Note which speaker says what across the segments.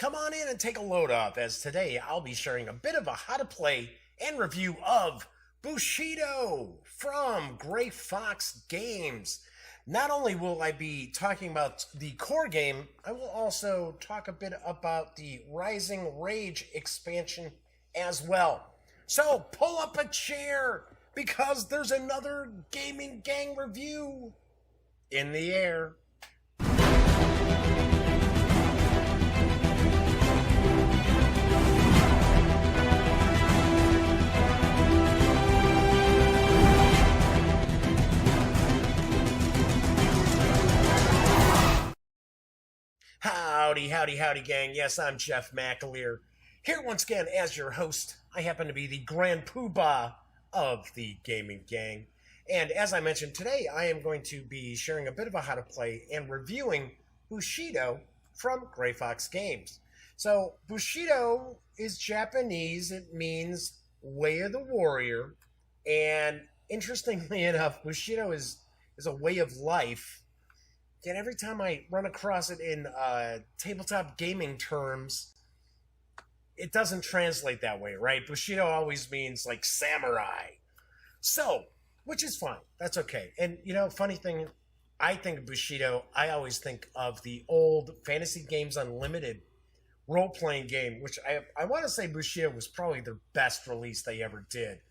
Speaker 1: Come on in and take a load off, as today I'll be sharing a bit of a how to play and review of Bushido from Gray Fox Games. Not only will I be talking about the core game, I will also talk a bit about the Rising Rage expansion as well. So pull up a chair because there's another Gaming Gang review in the air. Howdy, gang. Yes, I'm Jeff McAleer. Here once again as your host. I happen to be the Grand Poobah of the Gaming Gang. And as I mentioned, today I am going to be sharing a bit of a how to play and reviewing Bushido from Gray Fox Games. So, Bushido is Japanese. It means Way of the Warrior. And interestingly enough, Bushido is a way of life. And every time I run across it in tabletop gaming terms, it doesn't translate that way, right? Bushido always means like samurai. So, which is fine. That's okay. And, you know, funny thing, I think of Bushido, I always think of the old Fantasy Games Unlimited role-playing game, which I want to say Bushido was probably the best release they ever did.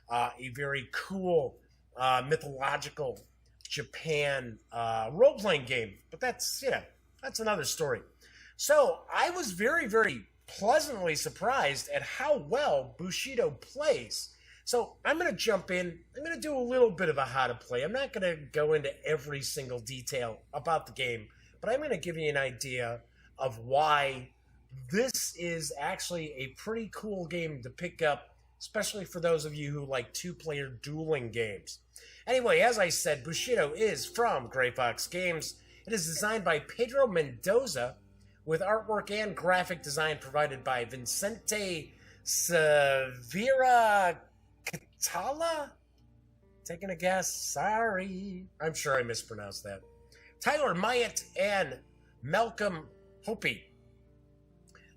Speaker 1: A very cool, mythological Japan role-playing game, but that's another story. So I was very, very pleasantly surprised at how well Bushido plays. So I'm going to jump in. I'm going to do a little bit of a how to play. I'm not going to go into every single detail about the game, but I'm going to give you an idea of why this is actually a pretty cool game to pick up, especially for those of you who like two-player dueling games. Anyway, as I said, Bushido is from Gray Fox Games. It is designed by Pedro Mendoza, with artwork and graphic design provided by Vicente Severa Catala? Taking a guess? Sorry. I'm sure I mispronounced that. Tyler Myatt and Malcolm Hopi.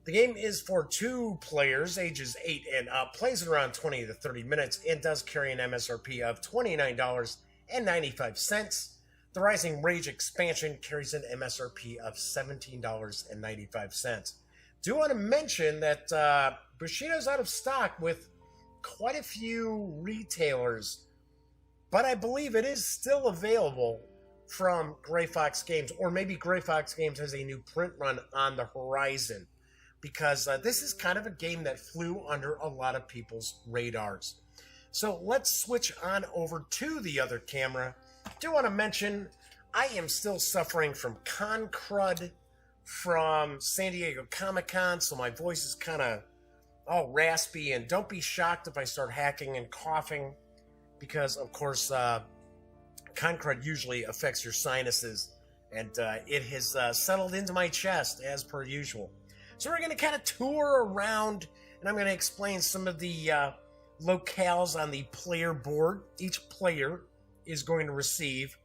Speaker 1: The game is for two players, ages 8 and up, plays in around 20 to 30 minutes, and does carry an MSRP of $29.95. The Rising Rage expansion carries an MSRP of $17.95. Do want to mention that Bushido's out of stock with quite a few retailers, but I believe it is still available from Gray Fox Games, or maybe Gray Fox Games has a new print run on the horizon, because this is kind of a game that flew under a lot of people's radars. So let's switch on over to the other camera. I do want to mention I am still suffering from con crud from San Diego Comic-Con, so my voice is kind of all raspy, and don't be shocked if I start hacking and coughing, because of course con crud usually affects your sinuses, and it has settled into my chest as per usual. So we're going to kind of tour around, and I'm going to explain some of the locales on the player board. Each player is going to receive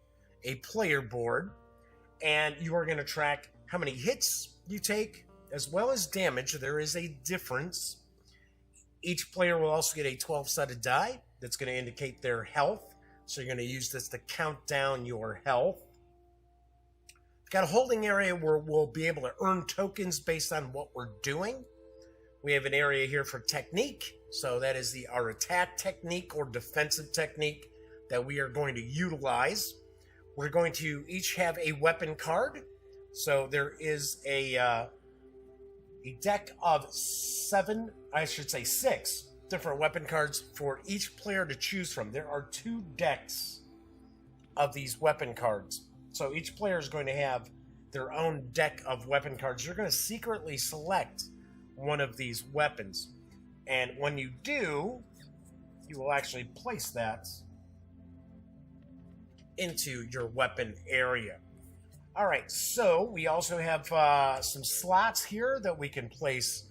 Speaker 1: a player board, and you are going to track how many hits you take, as well as damage. There is a difference. Each player will also get a 12-sided die that's going to indicate their health, so you're going to use this to count down your health. Got a holding area where we'll be able to earn tokens based on what we're doing. We have an area here for technique. So that is our attack technique or defensive technique that we are going to utilize. We're going to each have a weapon card. So there is a deck of 6 different weapon cards for each player to choose from. There are 2 decks of these weapon cards. So each player is going to have their own deck of weapon cards. You're going to secretly select one of these weapons. And when you do, you will actually place that into your weapon area. All right, so we also have some slots here that we can place.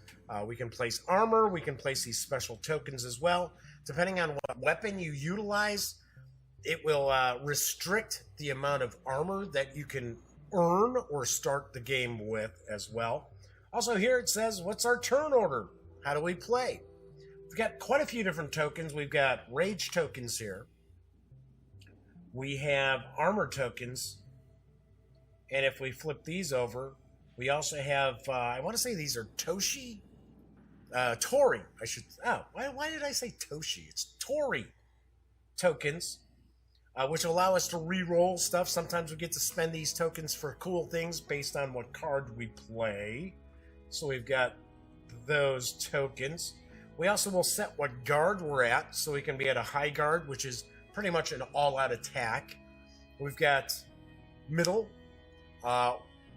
Speaker 1: We can place armor. We can place these special tokens as well. Depending on what weapon you utilize, it will restrict the amount of armor that you can earn or start the game with as well. Also here it says, what's our turn order? How do we play? We've got quite a few different tokens. We've got rage tokens here. We have armor tokens. And if we flip these over, we also have, I want to say these are Toshi? Tori, I should, why did I say Toshi? It's Tori tokens, which allow us to re-roll stuff. Sometimes we get to spend these tokens for cool things based on what card we play. So we've got those tokens. We also will set what guard we're at, so we can be at a high guard, which is pretty much an all-out attack. We've got middle,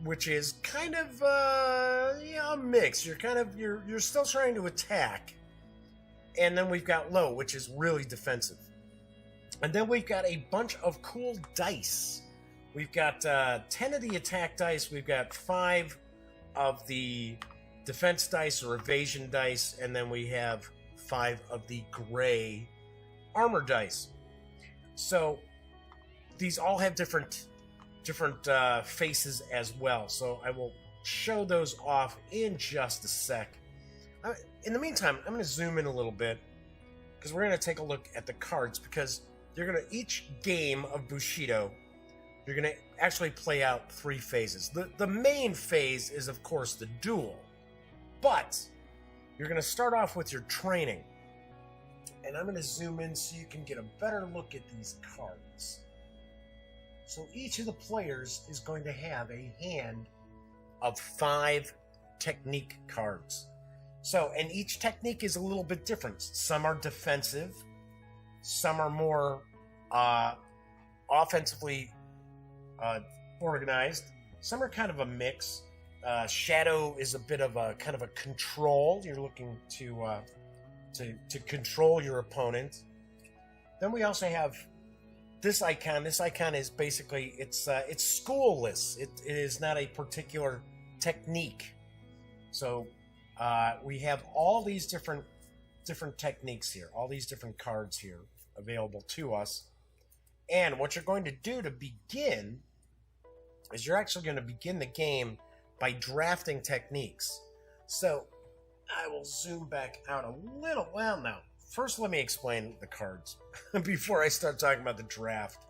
Speaker 1: which is kind of a mix. You're still trying to attack. And then we've got low, which is really defensive. And then we've got a bunch of cool dice. We've got 10 of the attack dice. We've got 5 of the defense dice or evasion dice, and then we have 5 of the gray armor dice. So these all have different faces as well. So I will show those off in just a sec. In the meantime, I'm going to zoom in a little bit because we're going to take a look at the cards, because you're going to, each game of Bushido, you're going to actually play out 3 phases. The main phase is, of course, the duel. But you're going to start off with your training. And I'm going to zoom in so you can get a better look at these cards. So each of the players is going to have a hand of 5 technique cards. So, and each technique is a little bit different. Some are defensive. Some are more offensively organized. Some are kind of a mix. Shadow is a bit of a kind of a control. You're looking to control your opponent. Then we also have this icon. This icon is basically it's schoolless. It is not a particular technique. So we have all these different techniques here, all these different cards here available to us. And what you're going to do to begin is you're actually going to begin the game by drafting techniques. So I will zoom back out a little. Well, now, first let me explain the cards before I start talking about the draft.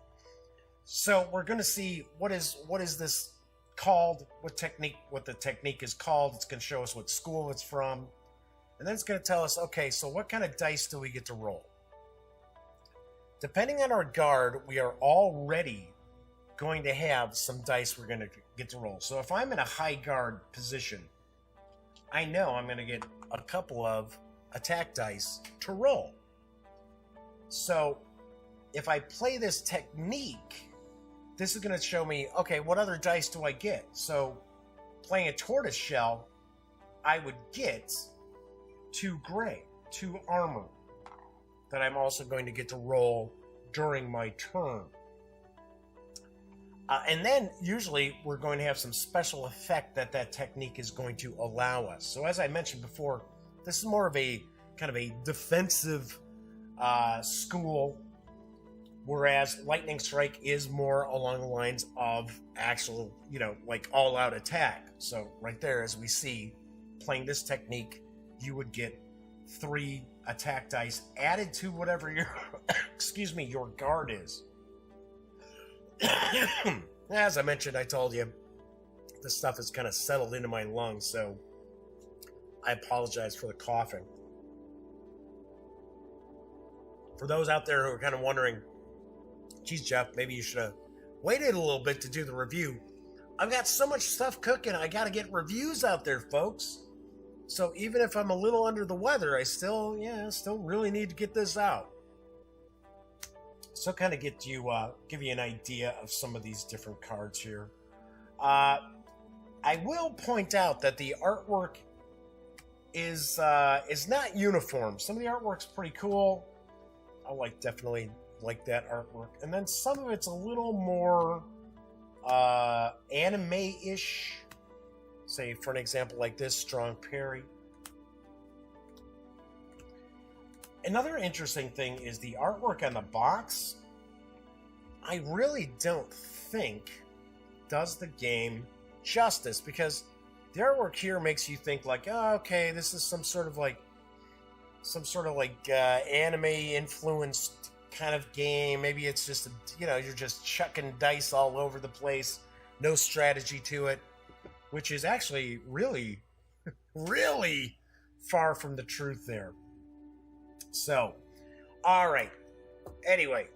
Speaker 1: So we're going to see what is this called, what the technique is called. It's going to show us what school it's from. And then it's going to tell us, okay, so what kind of dice do we get to roll? Depending on our guard, we are already going to have some dice we're going to get to roll. So if I'm in a high guard position, I know I'm going to get a couple of attack dice to roll. So if I play this technique, this is going to show me, okay, what other dice do I get? So playing a tortoise shell, I would get 2 gray, 2 armor that I'm also going to get to roll during my turn. And then usually we're going to have some special effect that technique is going to allow us. So as I mentioned before, this is more of a kind of a defensive school, whereas Lightning Strike is more along the lines of actual, like all-out attack. So right there, as we see, playing this technique, you would get 3 attack dice added to whatever your, your guard is. As I mentioned, I told you, this stuff is kind of settled into my lungs, so I apologize for the coughing. For those out there who are kind of wondering, geez, Jeff, maybe you should have waited a little bit to do the review. I've got so much stuff cooking, I got to get reviews out there, folks. So even if I'm a little under the weather, I still really need to get this out. So kind of give you an idea of some of these different cards here. I will point out that the artwork is not uniform. Some of the artwork's pretty cool. I definitely like that artwork. And then some of it's a little more anime-ish. Say, for an example like this, Strong Parry. Another interesting thing is the artwork on the box. I really don't think does the game justice, because The artwork here makes you think like, oh, okay, this is some sort of like anime influenced kind of game. Maybe it's just you're just chucking dice all over the place, no strategy to it, which is actually really, really far from the truth there. So, all right. Anyway,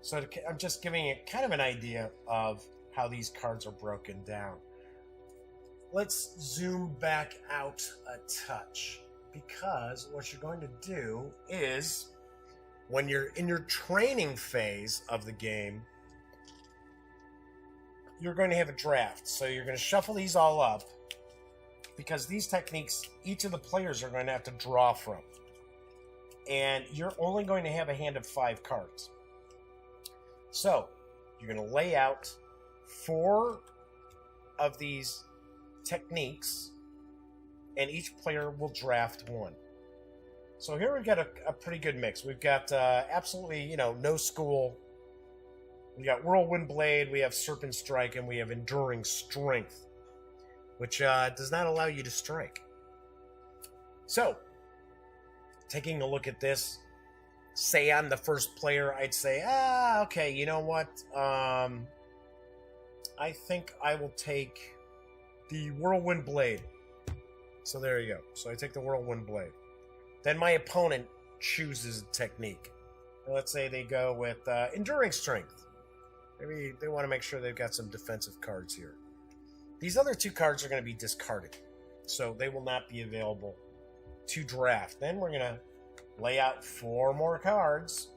Speaker 1: so I'm just giving it kind of an idea of how these cards are broken down. Let's zoom back out a touch, because what you're going to do is, when you're in your training phase of the game, you're going to have a draft. So you're going to shuffle these all up, because these techniques, each of the players are going to have to draw from. And you're only going to have a hand of 5 cards. So you're going to lay out 4 of these techniques, and each player will draft 1. So here we've got a pretty good mix. We've got absolutely, no school. We got Whirlwind Blade, we have Serpent Strike, and we have Enduring Strength, which does not allow you to strike. So, taking a look at this, say I'm the first player, I'd say, okay, you know what? I think I will take the Whirlwind Blade. So there you go. So I take the Whirlwind Blade. Then my opponent chooses a technique. Let's say they go with Enduring Strength. Maybe they want to make sure they've got some defensive cards here. These other 2 cards are going to be discarded, so they will not be available to draft. Then we're going to lay out 4 more cards.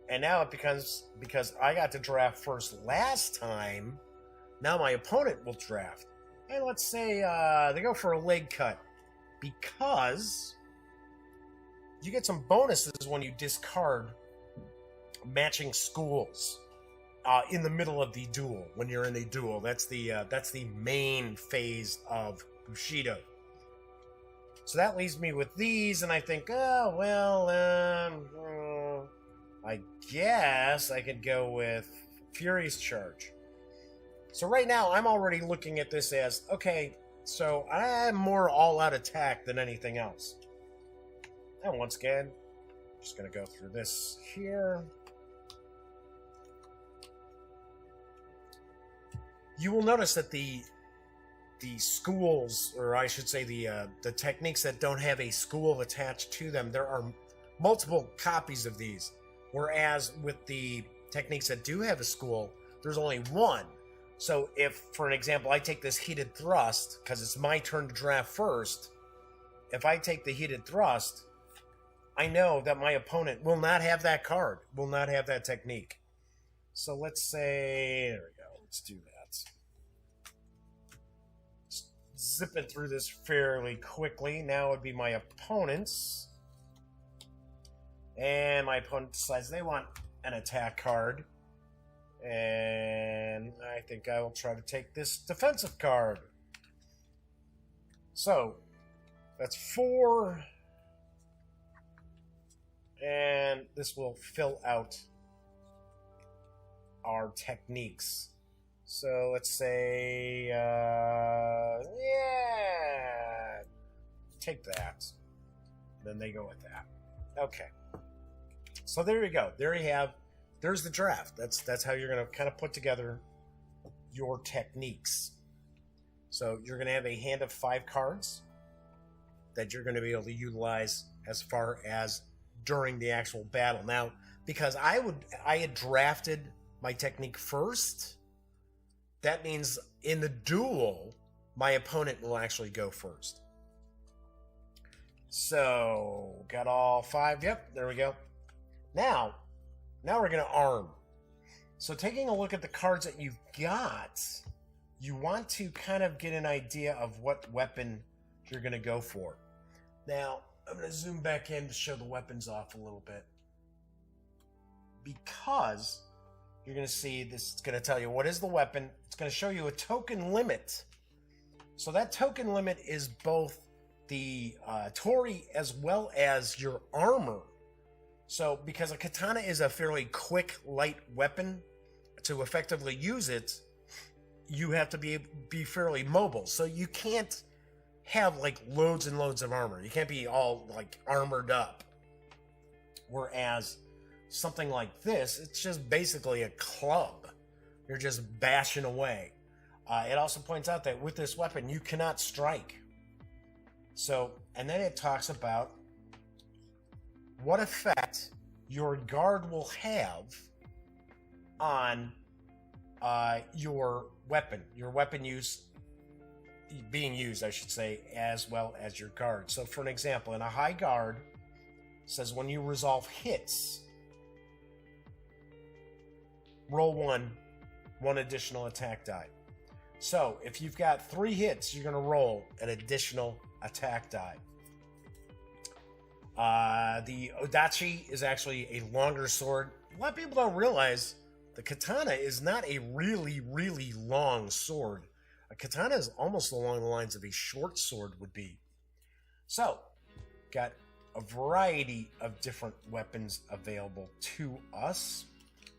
Speaker 1: And now it becomes, because I got to draft first last time, now my opponent will draft. And let's say they go for a leg cut, because you get some bonuses when you discard matching schools in the middle of the duel. When you're in a duel, that's the main phase of Bushido. So that leaves me with these, and I think, oh well, I guess I could go with Fury's Charge. So right now, I'm already looking at this as, okay, so I'm more all-out attack than anything else. And once again, I'm just going to go through this here. You will notice that the schools, or I should say the techniques that don't have a school attached to them, there are multiple copies of these. Whereas with the techniques that do have a school, there's only one. So if, for an example, I take this Heated Thrust, because it's my turn to draft first, if I take the Heated Thrust, I know that my opponent will not have that card, will not have that technique. So let's say, there we go, let's do that. Zipping through this fairly quickly. Now would be my opponent's. And my opponent decides they want an attack card. And I think I will try to take this defensive card. So, that's 4. And this will fill out our techniques. So let's say, yeah, take that. Then they go with that. Okay. So there you go. There you have. There's the draft. That's how you're going to kind of put together your techniques. So you're going to have a hand of 5 cards that you're going to be able to utilize as far as during the actual battle. Now, because I had drafted my technique first, that means in the duel, my opponent will actually go first. So, got all 5. Yep, there we go. Now we're going to arm. So taking a look at the cards that you've got, you want to kind of get an idea of what weapon you're going to go for. Now, I'm going to zoom back in to show the weapons off a little bit. Because you're going to see this, it's going to tell you what is the weapon. It's going to show you a token limit. So that token limit is both the Tori as well as your armor. So because a katana is a fairly quick, light weapon, to effectively use it, you have to be fairly mobile. So you can't have like loads and loads of armor. You can't be all like armored up. Whereas something like this, it's just basically a club. You're just bashing away. It also points out that with this weapon, you cannot strike. So, and then it talks about what effect your guard will have on your weapon use, being used, I should say, as well as your guard. So for an example, in a high guard, it says when you resolve hits, roll one additional attack die. So if you've got 3 hits, you're going to roll an additional attack die. The Odachi is actually a longer sword. A lot of people don't realize the katana is not a really, really long sword. A katana is almost along the lines of a short sword would be. So, got a variety of different weapons available to us.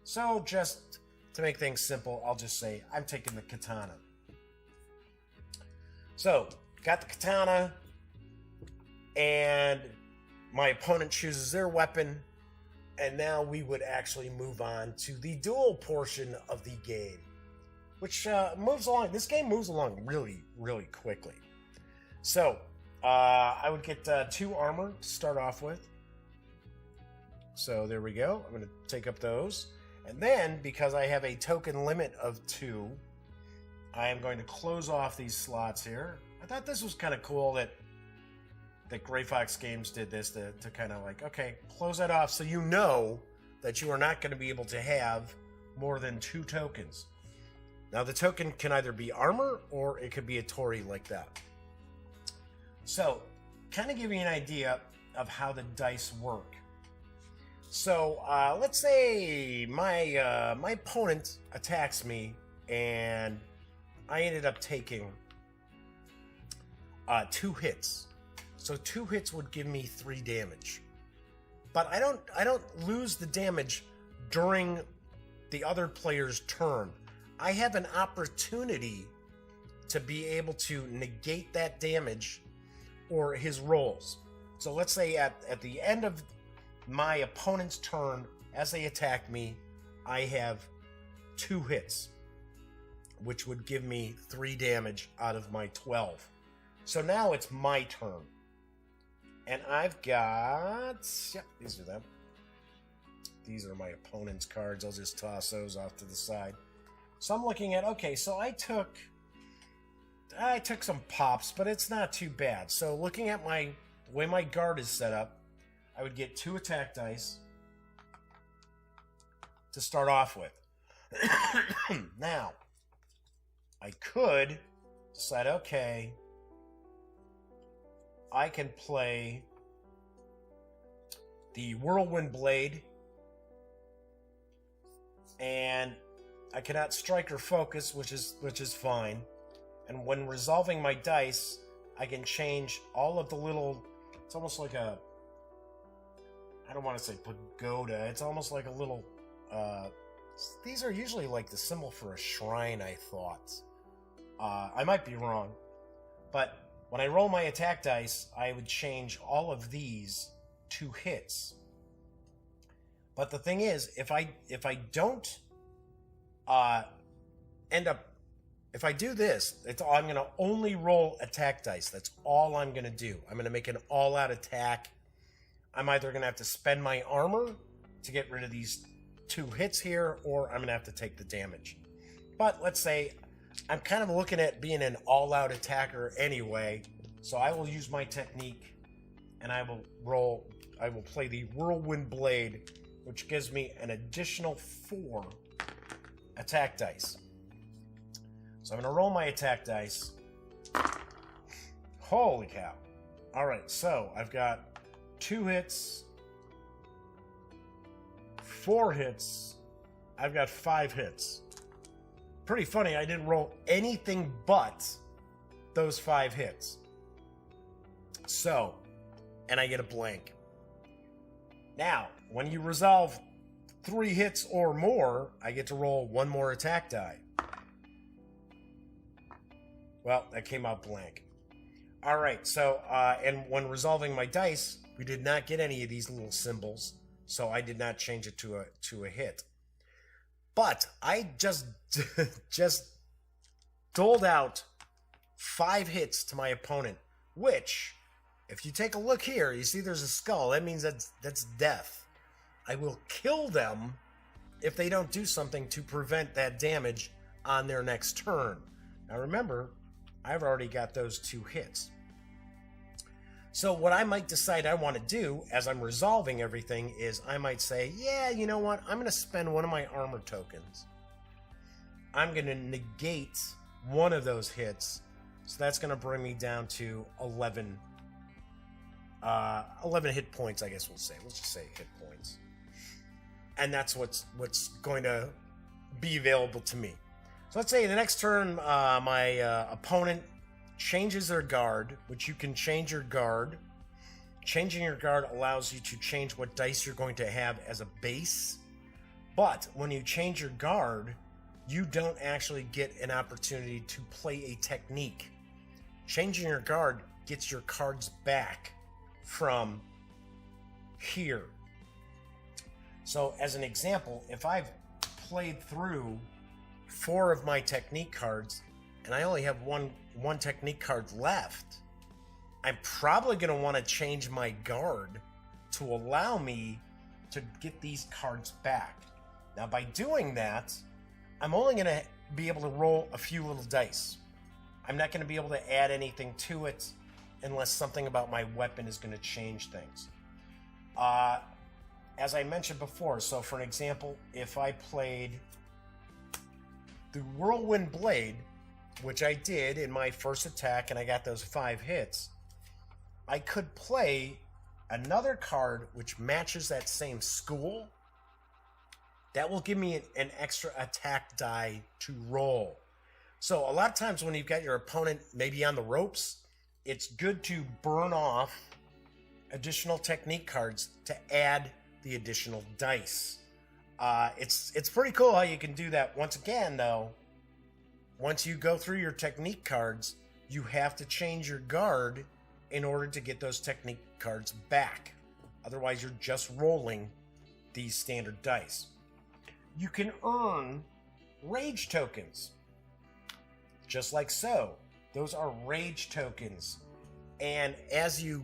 Speaker 1: So, just to make things simple, I'll just say I'm taking the katana. So, got the katana, and my opponent chooses their weapon, and now we would actually move on to the duel portion of the game, which moves along. This game moves along really, really quickly. So, I would get 2 armor to start off with. So there we go. I'm going to take up those. And then, because I have a token limit of 2, I am going to close off these slots here. I thought this was kind of cool that Gray Fox Games did this to kind of like, okay, close that off so you know that you are not going to be able to have more than 2 tokens. Now, the token can either be armor or it could be a Tori like that. So, kind of give you an idea of how the dice work. So, let's say my opponent attacks me and I ended up taking 2 hits. So 2 hits would give me 3 damage. But I don't lose the damage during the other player's turn. I have an opportunity to be able to negate that damage or his rolls. So let's say at the end of my opponent's turn, as they attack me, I have 2 hits, which would give me 3 damage out of my 12. So now it's my turn. And I've got... Yep, these are them. These are my opponent's cards. I'll just toss those off to the side. So I'm looking at... Okay, so I took some pops, but it's not too bad. So looking at the way my guard is set up, I would get 2 attack dice to start off with. Now, I could decide, okay, I can play the whirlwind blade, and I cannot strike or focus, which is fine. And when resolving my dice, I can change all of the little. It's almost like a. I don't want to say pagoda. It's almost like a little. These are usually like the symbol for a shrine, I thought. I might be wrong, but when I roll my attack dice, I would change all of these to hits. But the thing is, if I don't if I do this, I'm going to only roll attack dice. That's all I'm going to do. I'm going to make an all-out attack. I'm either going to have to spend my armor to get rid of these 2 hits here, or I'm going to have to take the damage. But let's say I'm kind of looking at being an all-out attacker anyway, so I will use my technique, and I will play the Whirlwind Blade, which gives me an additional 4 attack dice. So I'm going to roll my attack dice. Holy cow. Alright, so I've got 2 hits, 4 hits, I've got 5 hits. Pretty funny, I didn't roll anything but those 5 hits. So, and I get a blank. Now, when you resolve 3 hits or more, I get to roll 1 more attack die. Well, that came out blank. All right, so, and when resolving my dice, we did not get any of these little symbols, so I did not change it to a hit. But I just doled out 5 hits to my opponent, which, if you take a look here, you see there's a skull. That means that's death. I will kill them if they don't do something to prevent that damage on their next turn. Now remember, I've already got those 2 hits. So what I might decide I want to do as I'm resolving everything is I might say, yeah, you know what? I'm going to spend one of my armor tokens. I'm going to negate one of those hits. So that's going to bring me down to 11 hit points, I guess we'll say. Let's just say hit points. And that's what's going to be available to me. So let's say the next turn, my opponent changes their guard, which you can change your guard. Changing your guard allows you to change what dice you're going to have as a base. But when you change your guard, you don't actually get an opportunity to play a technique. Changing your guard gets your cards back from here. So as an example, if I've played through 4 of my technique cards and I only have one technique card left, I'm probably going to want to change my guard to allow me to get these cards back. Now by doing that, I'm only going to be able to roll a few little dice. I'm not going to be able to add anything to it unless something about my weapon is going to change things. As I mentioned before, so for an example, if I played the whirlwind blade, which I did in my first attack and I got those 5 hits, I could play another card which matches that same school. That will give me an extra attack die to roll. So a lot of times when you've got your opponent maybe on the ropes, it's good to burn off additional technique cards to add the additional dice. It's pretty cool how you can do that. Once again, though, once you go through your technique cards, you have to change your guard in order to get those technique cards back. Otherwise, you're just rolling these standard dice. You can earn rage tokens, just like so. Those are rage tokens. And as you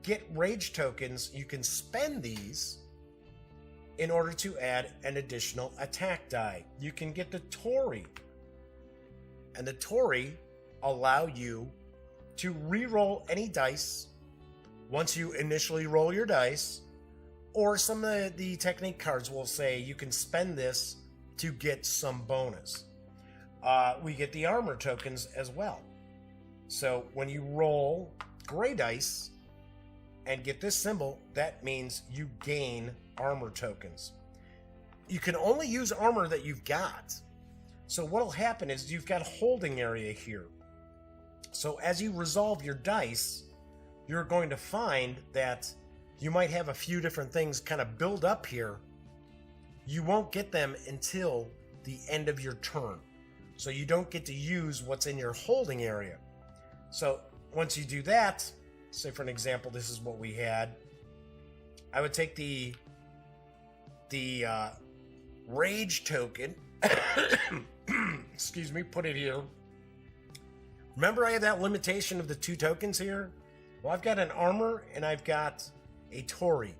Speaker 1: get rage tokens, you can spend these in order to add an additional attack die. You can get the Tori. And the Tori allow you to re-roll any dice once you initially roll your dice, or some of the technique cards will say you can spend this to get some bonus. We get the armor tokens as well. So when you roll gray dice and get this symbol, that means you gain armor tokens. You can only use armor that you've got. So what'll happen is you've got a holding area here. So as you resolve your dice, you're going to find that you might have a few different things kind of build up here. You won't get them until the end of your turn. So you don't get to use what's in your holding area. So once you do that, say for an example, this is what we had. I would take the rage token, excuse me, put it here. Remember I have that limitation of the 2 tokens here? Well, I've got an armor and I've got a Tori.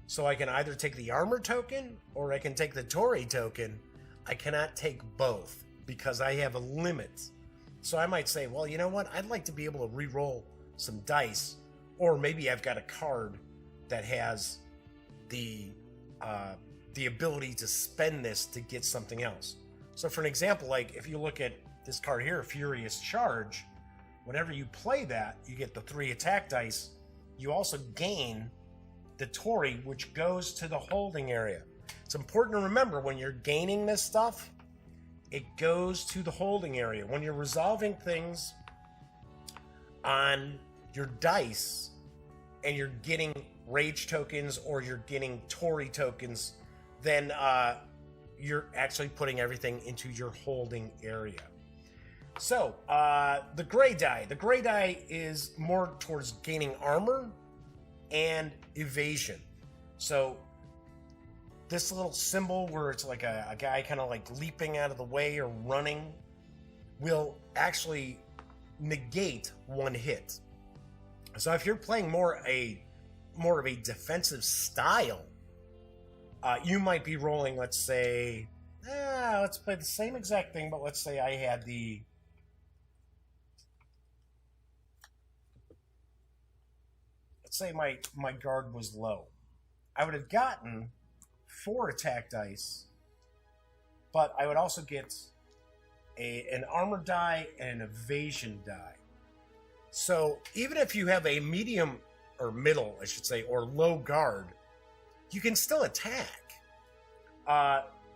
Speaker 1: So I can either take the armor token or I can take the Tori token. I cannot take both because I have a limit. So I might say, well, you know what? I'd like to be able to re-roll some dice, or maybe I've got a card that has the ability to spend this to get something else. So for an example, like if you look at this card here, Furious Charge, whenever you play that, you get the 3 attack dice. You also gain the Tori, which goes to the holding area. It's important to remember when you're gaining this stuff, it goes to the holding area. When you're resolving things on your dice and you're getting rage tokens or you're getting Tori tokens, then you're actually putting everything into your holding area. So, the gray die. The gray die is more towards gaining armor and evasion. So, this little symbol where it's like a guy kind of like leaping out of the way or running will actually negate one hit. So, if you're playing more of a defensive style, you might be rolling, let's say, let's play the same exact thing, but let's say I had let's say my guard was low. I would have gotten 4 attack dice, but I would also get an armor die and an evasion die. So even if you have a medium or middle, I should say, or low guard, you can still attack.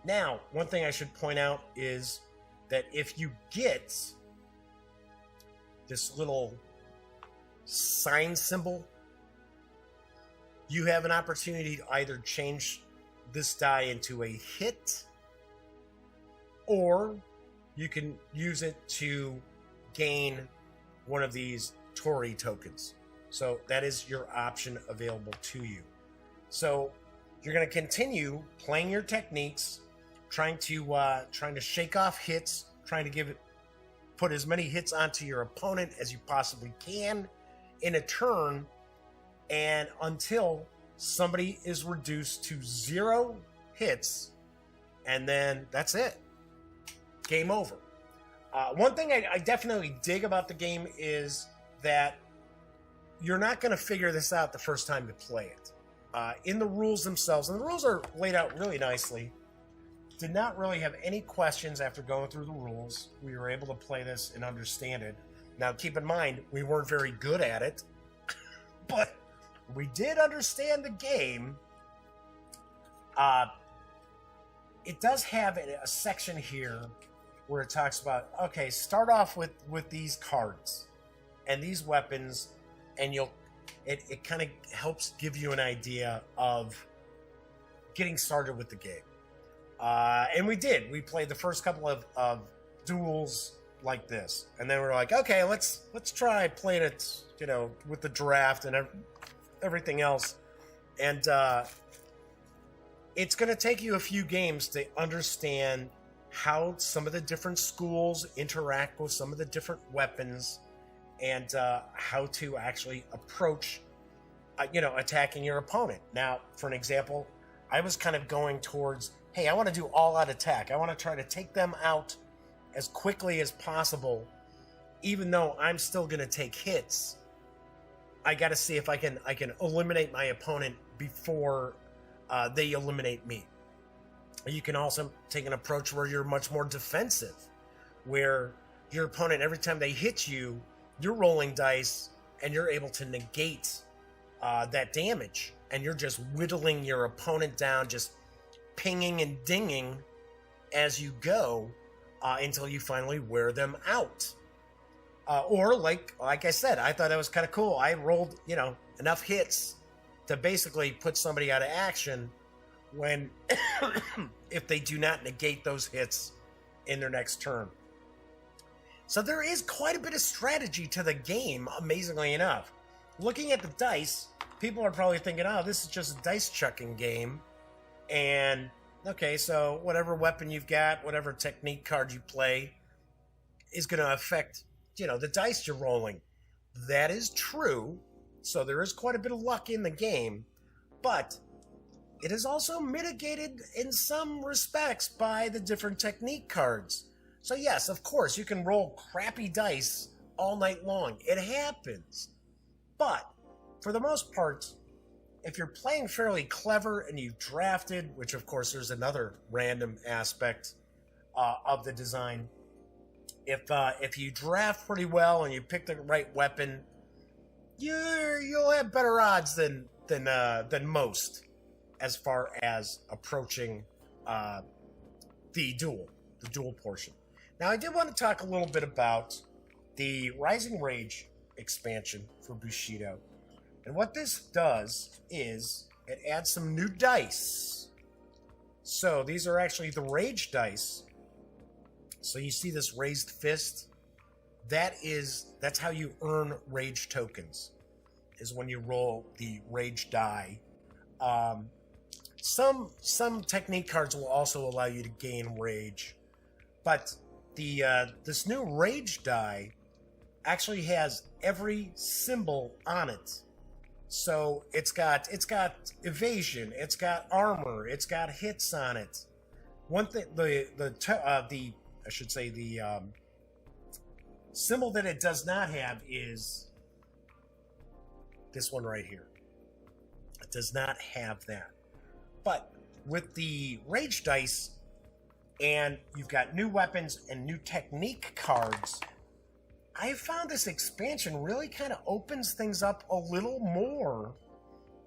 Speaker 1: Now, one thing I should point out is that if you get this little sign symbol, you have an opportunity to either change this die into a hit, or you can use it to gain one of these Torii tokens. So that is your option available to you. So you're going to continue playing your techniques, trying to shake off hits, trying to put as many hits onto your opponent as you possibly can in a turn, and until somebody is reduced to 0 hits, and then that's it. Game over. One thing I definitely dig about the game is that you're not going to figure this out the first time you play it. In the rules themselves, and the rules are laid out really nicely, did not really have any questions after going through the rules. We were able to play this and understand it. Now, keep in mind, we weren't very good at it, but we did understand the game. It does have a section here where it talks about, okay, start off with these cards and these weapons, and it kind of helps give you an idea of getting started with the game. And we did. We played the first couple of duels like this, and then we're like, okay, let's try playing it, with the draft and everything else. And it's going to take you a few games to understand how some of the different schools interact with some of the different weapons, and how to actually approach, attacking your opponent. Now, for an example, I was kind of going towards, hey, I want to do all-out attack. I want to try to take them out as quickly as possible, even though I'm still going to take hits. I got to see if I can eliminate my opponent before they eliminate me. You can also take an approach where you're much more defensive, where your opponent, every time they hit you, you're rolling dice and you're able to negate that damage, and you're just whittling your opponent down, just pinging and dinging as you go until you finally wear them out. Or like I said, I thought that was kind of cool. I rolled, enough hits to basically put somebody out of action when if they do not negate those hits in their next turn. So there is quite a bit of strategy to the game, amazingly enough. Looking at the dice, people are probably thinking, oh, this is just a dice chucking game. And, okay, so whatever weapon you've got, whatever technique card you play is going to affect, the dice you're rolling. That is true. So there is quite a bit of luck in the game. But it is also mitigated in some respects by the different technique cards. So yes, of course, you can roll crappy dice all night long. It happens. But for the most part, if you're playing fairly clever and you've drafted, which of course there's another random aspect of the design, if you draft pretty well and you pick the right weapon, you'll have better odds than most as far as approaching the duel portion. Now, I did want to talk a little bit about the Rising Rage expansion for Bushido. And what this does is it adds some new dice. So these are actually the Rage dice. So you see this raised fist that's how you earn rage tokens, is when you roll the rage die. Some technique cards will also allow you to gain rage, but this new rage die actually has every symbol on it. So it's got evasion, it's got armor, it's got hits on it. One thing, the I should say the symbol that it does not have is this one right here. It does not have that. But with the rage dice, and you've got new weapons and new technique cards, I found this expansion really kind of opens things up a little more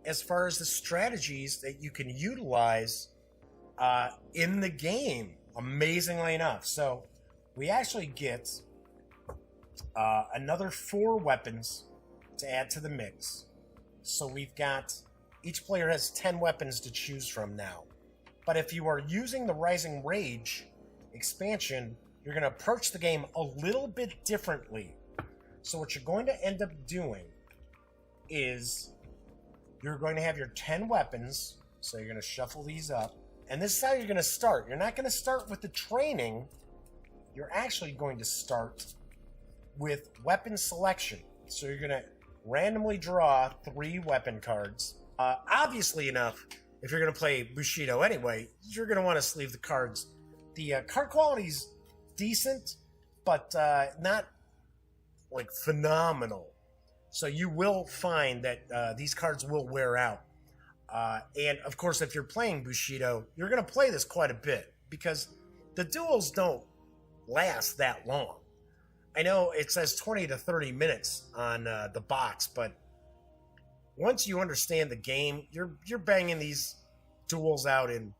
Speaker 1: as far as the strategies that you can utilize in the game, amazingly enough. So we actually get another 4 weapons to add to the mix. So we've got, each player has 10 weapons to choose from now. But if you are using the Rising Rage expansion, you're going to approach the game a little bit differently. So what you're going to end up doing is you're going to have your 10 weapons. So you're going to shuffle these up. And this is how you're going to start. You're not going to start with the training. You're actually going to start with weapon selection. So you're going to randomly draw 3 weapon cards. Obviously enough, if you're going to play Bushido anyway, you're going to want to sleeve the cards. The card quality's decent, but not like phenomenal. So you will find that these cards will wear out. And of course, if you're playing Bushido, you're going to play this quite a bit because the duels don't last that long. I know it says 20 to 30 minutes on the box, but once you understand the game, you're banging these duels out in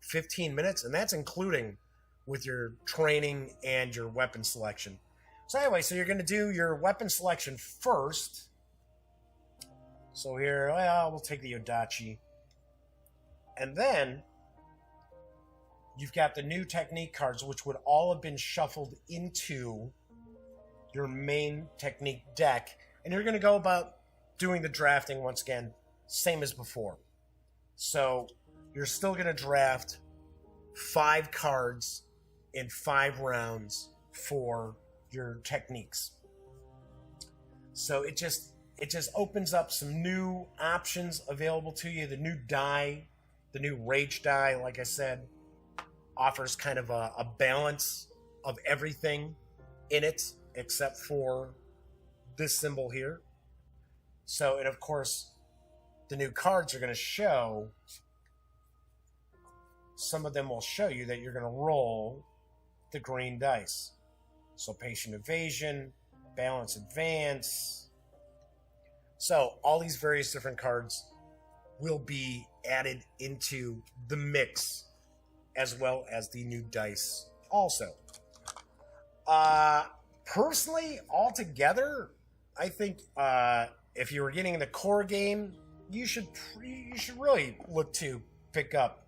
Speaker 1: 15 minutes, and that's including with your training and your weapon selection. So anyway, so you're going to do your weapon selection first. So here, well, we'll take the Odachi. And then you've got the new technique cards, which would all have been shuffled into your main technique deck. And you're going to go about doing the drafting once again, same as before. So you're still going to draft 5 cards in 5 rounds for your techniques. So it just opens up some new options available to you. The new die, the new rage die, like I said, offers kind of a balance of everything in it except for this symbol here. So, and of course, the new cards are going to show, some of them will show you that you're going to roll the green dice. So patient evasion, balance advance. So all these various different cards will be added into the mix as well as the new dice also. Personally, altogether, I think if you were getting the core game, you should really look to pick up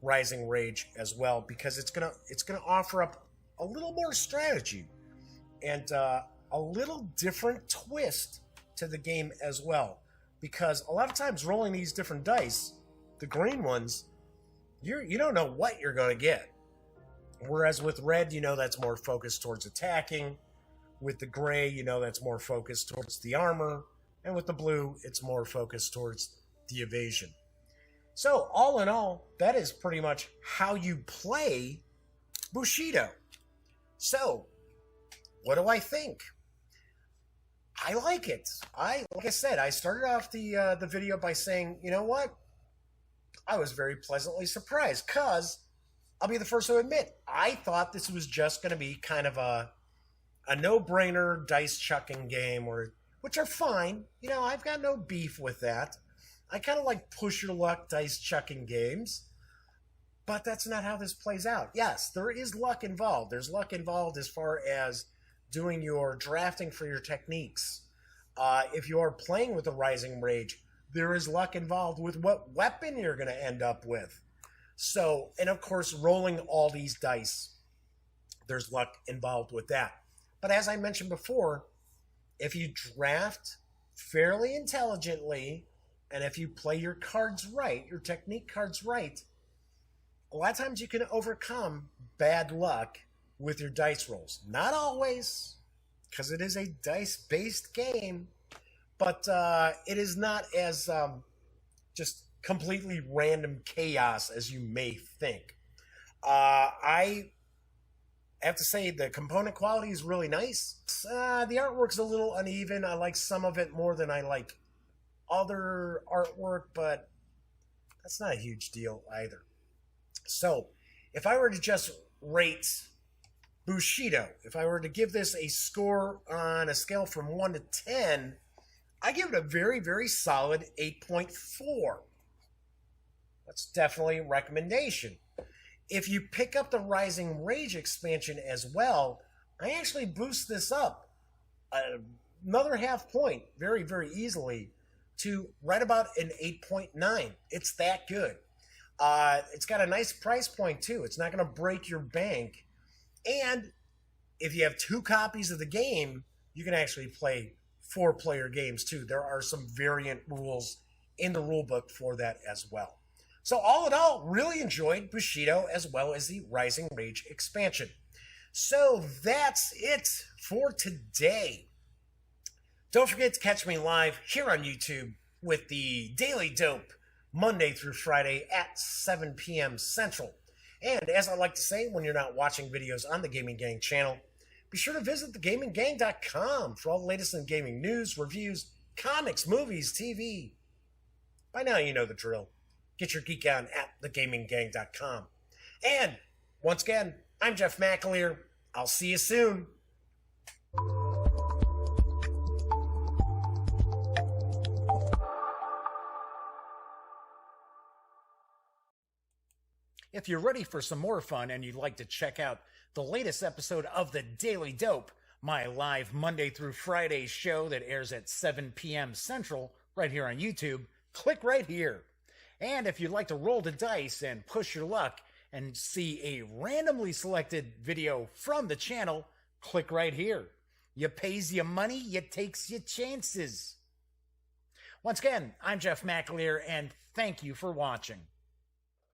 Speaker 1: Rising Rage as well, because it's gonna offer up a little more strategy and a little different twist to the game as well. Because a lot of times rolling these different dice, the green ones, you don't know what you're going to get. Whereas with red, you know that's more focused towards attacking. With the gray, you know that's more focused towards the armor. And with the blue, it's more focused towards the evasion. So all in all, that is pretty much how you play Bushido. So, what do I think? I like it. Like I said, I started off the video by saying, you know what? I was very pleasantly surprised, because I'll be the first to admit, I thought this was just going to be kind of a no-brainer dice chucking game, which are fine. You know, I've got no beef with that. I kind of like push your luck dice chucking games, but that's not how this plays out. Yes, there is luck involved. There's luck involved as far as doing your drafting for your techniques. If you are playing with a Rising Rage, there is luck involved with what weapon you're going to end up with. So, and of course, rolling all these dice, there's luck involved with that. But as I mentioned before, if you draft fairly intelligently, and if you play your cards right, your technique cards right, a lot of times you can overcome bad luck with your dice rolls. Not always, because it is a dice-based game, but it is not as just completely random chaos as you may think. I have to say the component quality is really nice. The artwork's a little uneven. I like some of it more than I like other artwork, but that's not a huge deal either. So, if I were to just rate Bushido, if I were to give this a score on a scale from 1 to 10, I give it a very, very solid 8.4. That's definitely a recommendation. If you pick up the Rising Rage expansion as well, I actually boost this up another half point very, very easily to right about an 8.9. It's that good. It's got a nice price point too. It's not going to break your bank. And if you have 2 copies of the game, you can actually play 4-player games too. There are some variant rules in the rulebook for that as well. So all in all, really enjoyed Bushido as well as the Rising Rage expansion. So that's it for today. Don't forget to catch me live here on YouTube with the Daily Dope Monday through Friday at 7 p.m. Central. And as I like to say, when you're not watching videos on the Gaming Gang channel, be sure to visit thegaminggang.com for all the latest in gaming news, reviews, comics, movies, TV. By now you know the drill. Get your geek on at thegaminggang.com. And once again, I'm Jeff McAleer. I'll see you soon. If you're ready for some more fun and you'd like to check out the latest episode of the Daily Dope, my live Monday through Friday show that airs at 7 p.m. Central right here on YouTube, click right here. And if you'd like to roll the dice and push your luck and see a randomly selected video from the channel, click right here. You pays your money, you takes your chances. Once again, I'm Jeff McAleer, and thank you for watching.